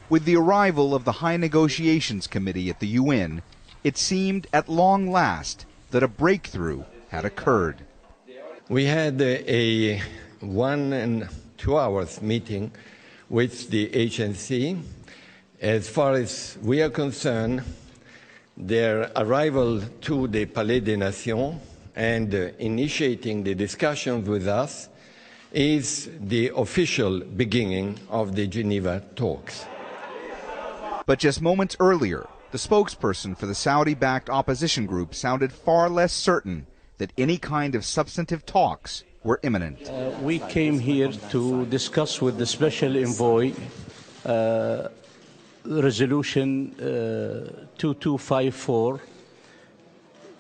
With the arrival of the High Negotiations Committee at the UN, it seemed at long last that a breakthrough had occurred. We had a 1 and 2 hours meeting with the HNC. As far as we are concerned, their arrival to the Palais des Nations and initiating the discussions with us is the official beginning of the Geneva talks. But just moments earlier, the spokesperson for the Saudi-backed opposition group sounded far less certain that any kind of substantive talks were imminent. We came here to discuss with the special envoy resolution 2254,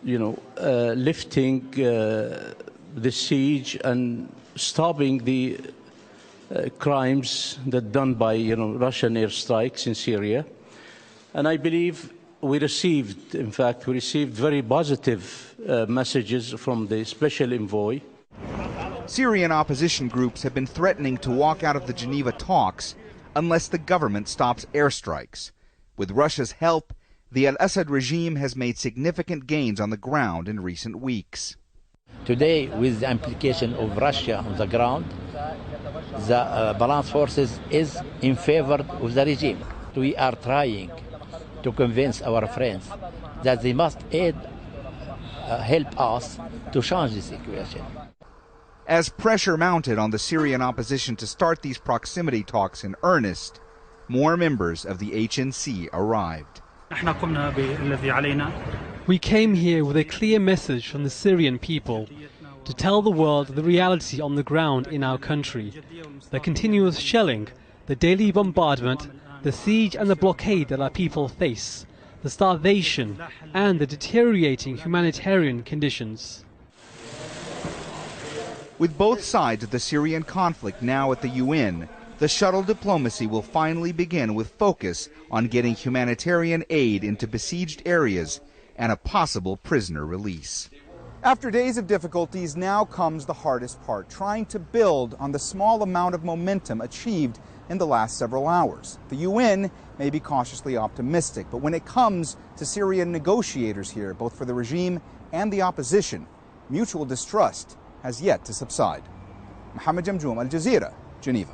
lifting the siege and stopping the crimes that done by Russian airstrikes in Syria. And I believe we received very positive messages from the special envoy. Syrian opposition groups have been threatening to walk out of the Geneva talks unless the government stops airstrikes. With Russia's help, the al-Assad regime has made significant gains on the ground in recent weeks. Today, with the implication of Russia on the ground, the balance forces is in favor of the regime. We are trying to convince our friends that they must help us to change the situation. As pressure mounted on the Syrian opposition to start these proximity talks in earnest, more members of the HNC arrived. We came here with a clear message from the Syrian people to tell the world the reality on the ground in our country. The continuous shelling, the daily bombardment, the siege and the blockade that our people face, the starvation and the deteriorating humanitarian conditions. With both sides of the Syrian conflict now at the UN, the shuttle diplomacy will finally begin with focus on getting humanitarian aid into besieged areas and a possible prisoner release. After days of difficulties, now comes the hardest part, trying to build on the small amount of momentum achieved in the last several hours. The UN may be cautiously optimistic, but when it comes to Syrian negotiators here, both for the regime and the opposition, mutual distrust has yet to subside. Mohammed Jamjoom, Al Jazeera, Geneva.